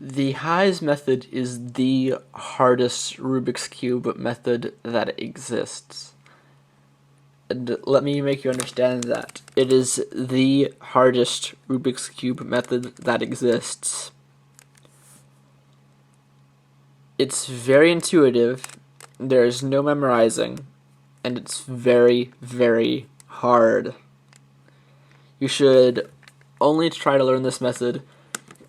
The Heise method is the hardest Rubik's Cube method that exists. And let me make you understand that. It is the hardest Rubik's Cube method that exists. It's very intuitive, there is no memorizing, and it's very, very hard. You should only try to learn this method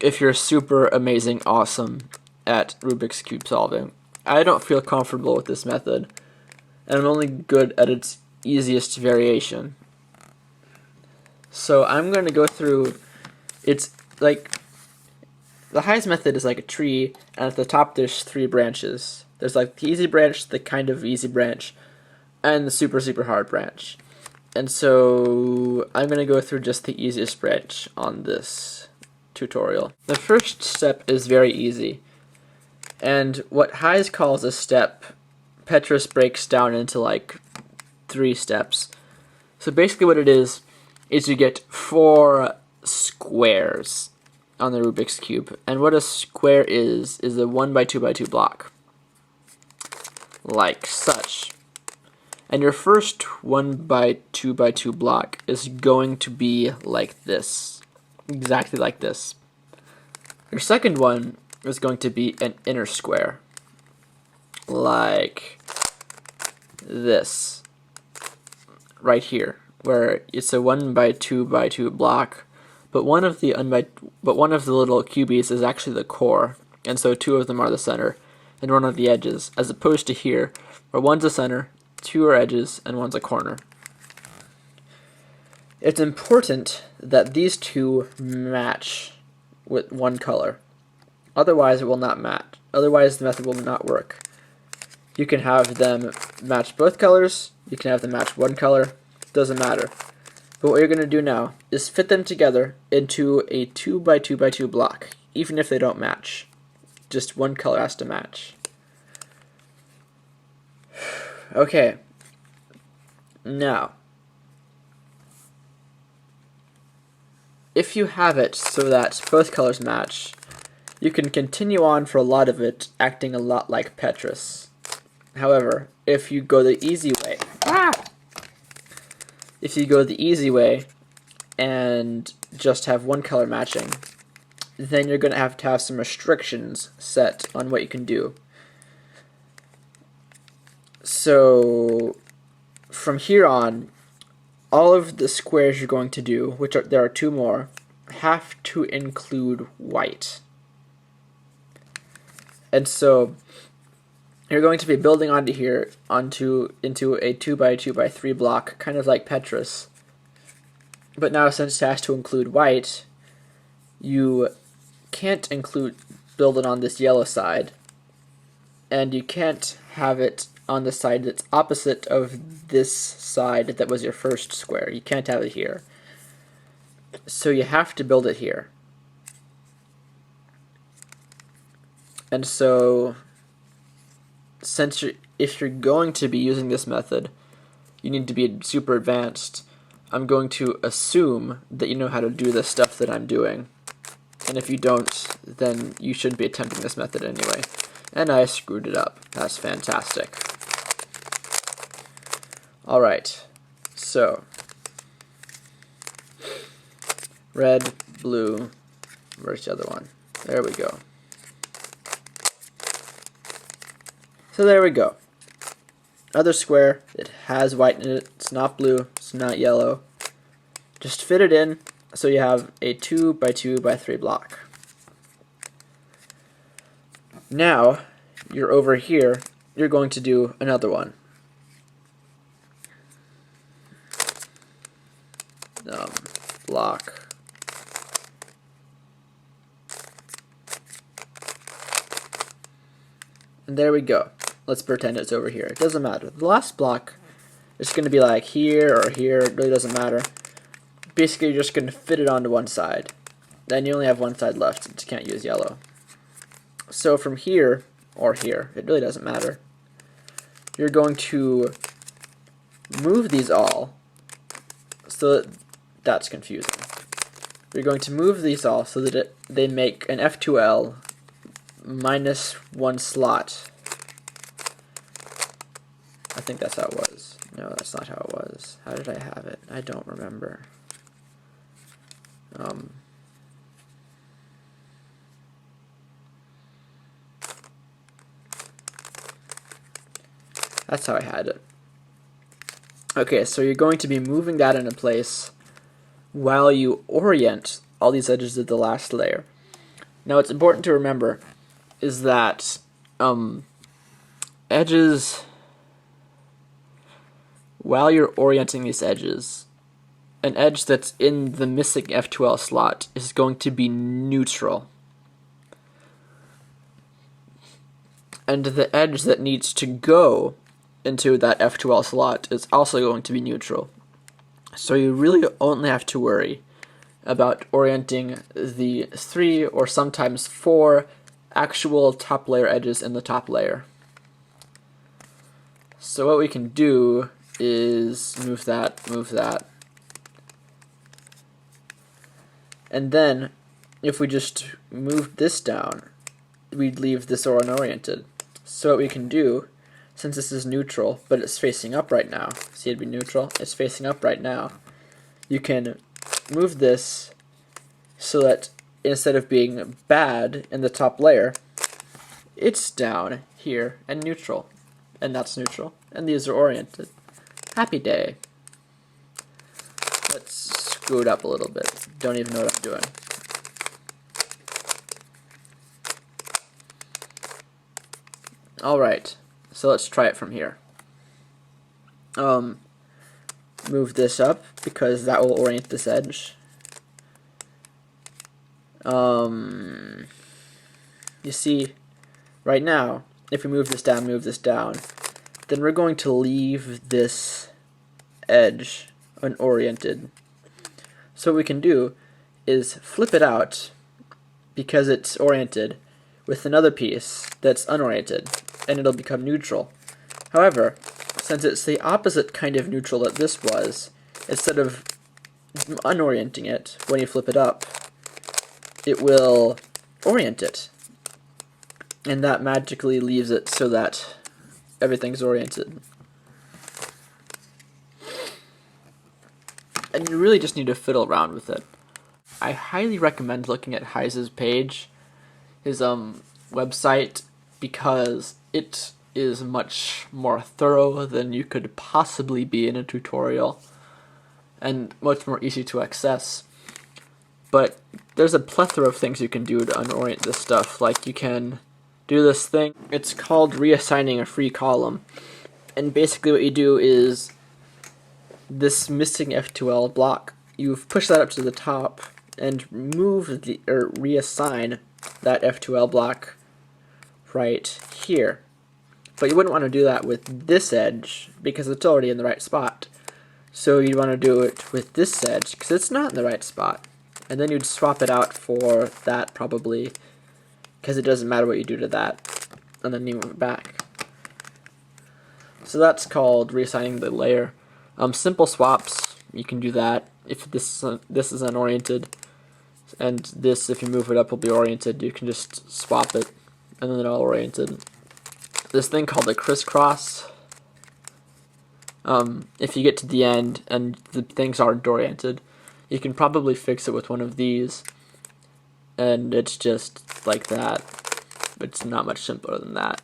if you're super amazing awesome at Rubik's Cube solving. I don't feel comfortable with this method, and I'm only good at its easiest variation. So I'm going to go through, it's like, the Heise method is like a tree, and at the top there's 3 branches. There's like the easy branch, the kind of easy branch, and the super, super hard branch. And so I'm going to go through just the easiest branch on this tutorial. The first step is very easy, and what Heise calls a step, Petrus breaks down into like 3 steps. So basically what it is you get 4 squares on the Rubik's Cube, and what a square is a 1 by 2 by 2 block, like such. And your first 1 by 2 by 2 block is going to be like this, exactly like this. Your second one is going to be an inner square, like this, right here, where it's a 1 by 2 by 2 block, but one of the little cubies is actually the core, and so 2 of them are the center, and 1 of the edges, as opposed to here, where 1's the center, 2 are edges, and 1's a corner. It's important that these 2 match with 1 color. Otherwise it will not match. Otherwise the method will not work. You can have them match both colors, you can have them match 1 color, doesn't matter. But what you're going to do now is fit them together into a 2 by 2 by 2 block, even if they don't match. Just 1 color has to match. Okay, now, if you have it so that both colors match, you can continue on for a lot of it, acting a lot like Petrus. However, if you go the easy way, and just have 1 color matching, then you're going to have some restrictions set on what you can do. So from here on, all of the squares you're going to do, there are 2 more, have to include white. And so you're going to be building onto here into a 2 by 2 by 3 block, kind of like Petrus. But now since it has to include white, you can't build it on this yellow side, and you can't have it on the side that's opposite of this side that was your first square. You can't have it here. So you have to build it here. And so, if you're going to be using this method, you need to be super advanced. I'm going to assume that you know how to do the stuff that I'm doing. And if you don't, then you shouldn't be attempting this method anyway. And I screwed it up. That's fantastic. Alright, so red, blue, where's the other one? There we go. So there we go. Other square, it has white in it, it's not blue, it's not yellow. Just fit it in so you have a 2 by 2 by 3 block. Now, you're over here, you're going to do another one. Block. And there we go. Let's pretend it's over here. It doesn't matter. The last block is going to be like here or here. It really doesn't matter. Basically, you're just going to fit it onto one side. Then you only have one side left since you can't use yellow. So from here, or here, it really doesn't matter. You're going to move these all so that that's confusing. You're going to move these all so that they make an F2L minus 1 slot. I think that's how it was. No, that's not how it was. How did I have it? I don't remember. That's how I had it. Okay, so you're going to be moving that into place while you orient all these edges of the last layer. Now, what's important to remember is that edges, while you're orienting these edges, an edge that's in the missing F2L slot is going to be neutral. And the edge that needs to go into that F2L slot is also going to be neutral. So you really only have to worry about orienting the 3 or sometimes 4 actual top layer edges in the top layer. So what we can do is move that. And then if we just moved this down, we'd leave this unoriented. So what we can do, since this is neutral, but it's facing up right now, see, it'd be neutral, it's facing up right now, you can move this so that instead of being bad in the top layer, it's down here and neutral, and that's neutral, and these are oriented. Happy day. Let's screw it up a little bit. Don't even know what I'm doing. Alright, so let's try it from here. Move this up because that will orient this edge. You see, right now, if we move this down, then we're going to leave this edge unoriented. So what we can do is flip it out because it's oriented with another piece that's unoriented, and it'll become neutral. However, since it's the opposite kind of neutral that this was, instead of unorienting it when you flip it up, it will orient it. And that magically leaves it so that everything's oriented. And you really just need to fiddle around with it. I highly recommend looking at Heise's page, his website, because it is much more thorough than you could possibly be in a tutorial, and much more easy to access. But there's a plethora of things you can do to unorient this stuff. Like, you can do this thing, it's called reassigning a free column, and basically what you do is this missing F2L block, you push that up to the top and reassign that F2L block right here. But you wouldn't want to do that with this edge because it's already in the right spot. So you'd want to do it with this edge because it's not in the right spot. And then you'd swap it out for that probably, because it doesn't matter what you do to that. And then you move it back. So that's called reassigning the layer. Simple swaps, you can do that if this is unoriented, and this, if you move it up, will be oriented. You can just swap it, and then they're all oriented. This thing called a crisscross, if you get to the end and the things aren't oriented, you can probably fix it with one of these, and it's just like that. It's not much simpler than that.